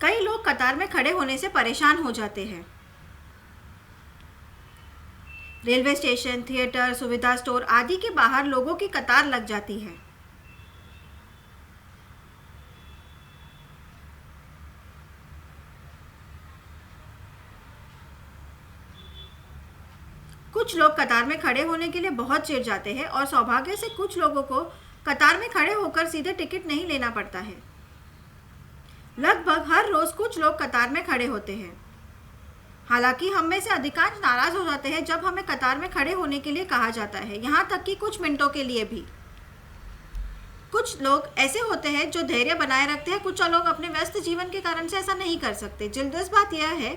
कई लोग कतार में खड़े होने से परेशान हो जाते हैं। रेलवे स्टेशन, थिएटर, सुविधा स्टोर आदि के बाहर लोगों की कतार लग जाती है। कुछ लोग कतार में खड़े होने के लिए बहुत चिढ़ जाते हैं और सौभाग्य से कुछ लोगों को कतार में खड़े होकर सीधे टिकट नहीं लेना पड़ता है। लगभग हर रोज कुछ लोग कतार में खड़े होते हैं। हालांकि हम में से अधिकांश नाराज हो जाते हैं जब हमें कतार में खड़े होने के लिए कहा जाता है, यहाँ तक कि कुछ मिनटों के लिए भी। कुछ लोग ऐसे होते हैं जो धैर्य बनाए रखते हैं, कुछ लोग अपने व्यस्त जीवन के कारण से ऐसा नहीं कर सकते। दिलचस्प बात यह है,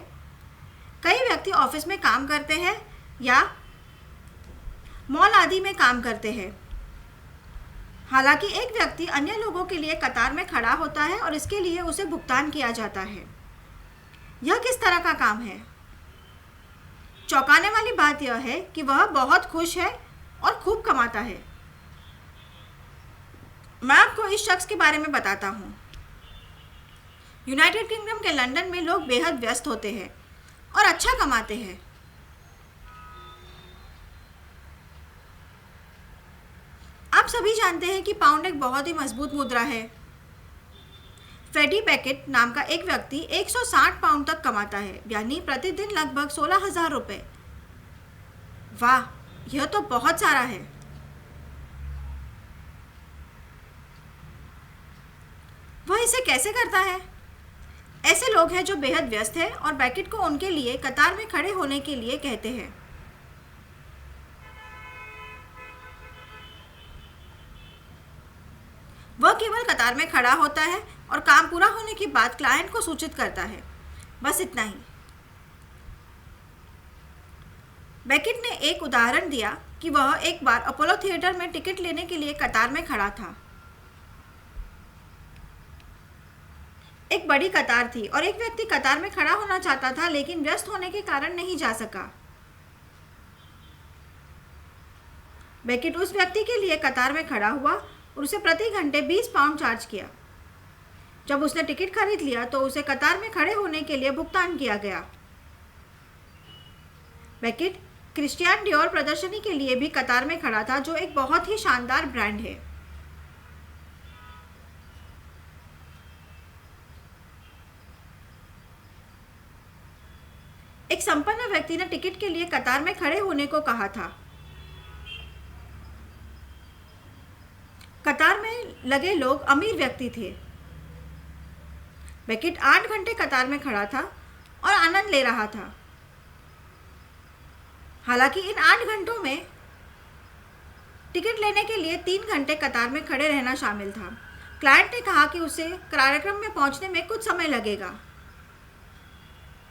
कई व्यक्ति ऑफिस में काम करते हैं या मॉल आदि में काम करते हैं। हालांकि एक व्यक्ति अन्य लोगों के लिए कतार में खड़ा होता है और इसके लिए उसे भुगतान किया जाता है। यह किस तरह का काम है? चौंकाने वाली बात यह है कि वह बहुत खुश है और खूब कमाता है। मैं आपको इस शख्स के बारे में बताता हूँ। यूनाइटेड किंगडम के लंदन में लोग बेहद व्यस्त होते हैं और अच्छा कमाते हैं। आप सभी जानते हैं कि पाउंड एक बहुत ही मजबूत मुद्रा है। फ्रेडी बैकेट नाम का एक व्यक्ति 160 पाउंड तक कमाता है, यानी प्रतिदिन लगभग 16,000 रुपये। वाह, यह तो बहुत सारा है। वह इसे कैसे करता है? ऐसे लोग हैं जो बेहद व्यस्त हैं और बैकेट को उनके लिए कतार में खड़े होने के लिए कहते हैं। वह केवल कतार में खड़ा होता है और काम पूरा होने के बाद क्लाइंट को सूचित करता है। बस इतना ही। बैकेट ने एक उदाहरण दिया कि वह एक बार अपोलो थिएटर में टिकट लेने के लिए कतार में खड़ा था। एक बड़ी कतार थी और एक व्यक्ति कतार में खड़ा होना चाहता था, लेकिन व्यस्त होने के कारण नहीं जा सका। बैकेट उस व्यक्ति के लिए कतार में खड़ा हुआ और उसे प्रति घंटे 20 पाउंड चार्ज किया। जब उसने टिकट खरीद लिया तो उसे कतार में खड़े होने के लिए भुगतान किया गया। बैकेट क्रिस्टियान डियोर प्रदर्शनी के लिए भी कतार में खड़ा था, जो एक बहुत ही शानदार ब्रांड है। एक संपन्न व्यक्ति ने टिकट के लिए कतार में खड़े होने को कहा था। कतार में लगे लोग अमीर व्यक्ति थे। बैकेट 8 घंटे कतार में खड़ा था और आनंद ले रहा था। हालांकि इन 8 घंटों में टिकट लेने के लिए 3 घंटे कतार में खड़े रहना शामिल था। क्लाइंट ने कहा कि उसे कार्यक्रम में पहुंचने में कुछ समय लगेगा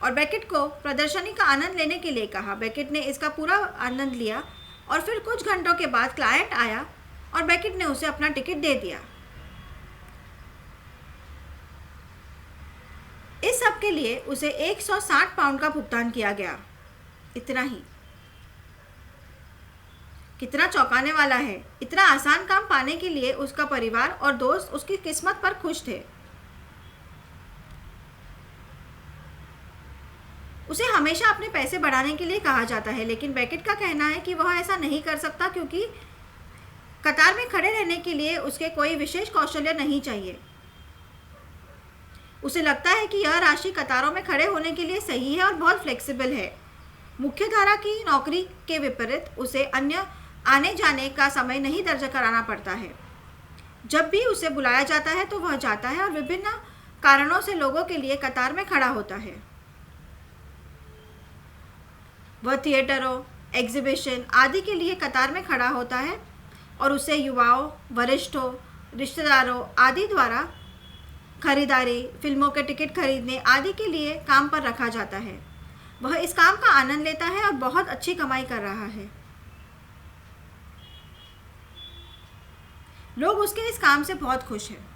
और बैकेट को प्रदर्शनी का आनंद लेने के लिए कहा। बैकेट ने इसका पूरा आनंद लिया और फिर कुछ घंटों के बाद क्लाइंट आया और बैकेट ने उसे अपना टिकट दे दिया। इस सब के लिए उसे 160 पाउंड का भुगतान किया गया। इतना ही। कितना चौंकाने वाला है। इतना आसान काम पाने के लिए उसका परिवार और दोस्त उसकी किस्मत पर खुश थे। उसे हमेशा अपने पैसे बढ़ाने के लिए कहा जाता है, लेकिन बैकेट का कहना है कि वह ऐसा नहीं कर सकता क्योंकि कतार में खड़े रहने के लिए उसके कोई विशेष कौशल्य नहीं चाहिए। उसे लगता है कि यह राशि कतारों में खड़े होने के लिए सही है और बहुत फ्लेक्सिबल है। मुख्य धारा की नौकरी के विपरीत उसे अन्य आने जाने का समय नहीं दर्ज कराना पड़ता है। जब भी उसे बुलाया जाता है तो वह जाता है और विभिन्न कारणों से लोगों के लिए कतार में खड़ा होता है। वह थिएटरों, एग्जीबिशन आदि के लिए कतार में खड़ा होता है और उसे युवाओं, वरिष्ठों, रिश्तेदारों आदि द्वारा खरीदारी, फिल्मों के टिकट खरीदने आदि के लिए काम पर रखा जाता है। वह इस काम का आनंद लेता है और बहुत अच्छी कमाई कर रहा है। लोग उसके इस काम से बहुत खुश हैं।